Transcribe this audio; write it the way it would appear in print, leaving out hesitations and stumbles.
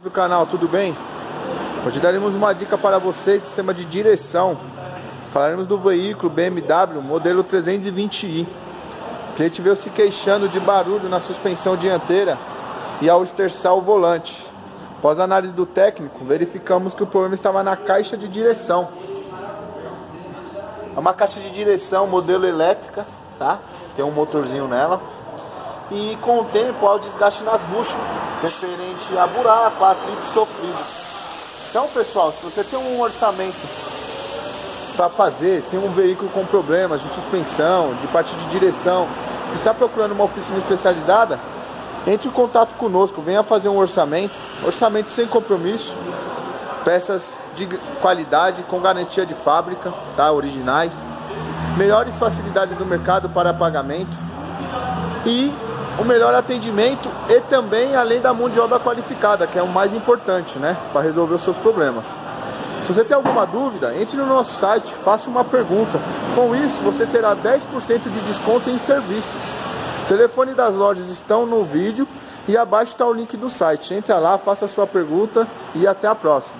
Do canal, tudo bem? Hoje daremos uma dica para vocês do sistema de direção. Falaremos do veículo BMW modelo 320i. O cliente veio se queixando de barulho na suspensão dianteira e ao esterçar o volante. Após a análise do técnico, verificamos que o problema estava na caixa de direção. É uma caixa de direção modelo elétrica, tá? Tem um motorzinho nela. E com o tempo há o desgaste nas buchas, referente a buraco, a atrito sofrido. Então, pessoal, se você tem um orçamento para fazer, tem um veículo com problemas de suspensão, de parte de direção, está procurando uma oficina especializada, entre em contato conosco, venha fazer um orçamento sem compromisso, peças de qualidade, com garantia de fábrica, tá? Originais, melhores facilidades do mercado para pagamento e o melhor atendimento e também além da mão de obra qualificada, que é o mais importante, né, para resolver os seus problemas. Se você tem alguma dúvida, entre no nosso site, faça uma pergunta. Com isso, você terá 10% de desconto em serviços. O telefone das lojas estão no vídeo e abaixo está o link do site. Entra lá, faça a sua pergunta e até a próxima.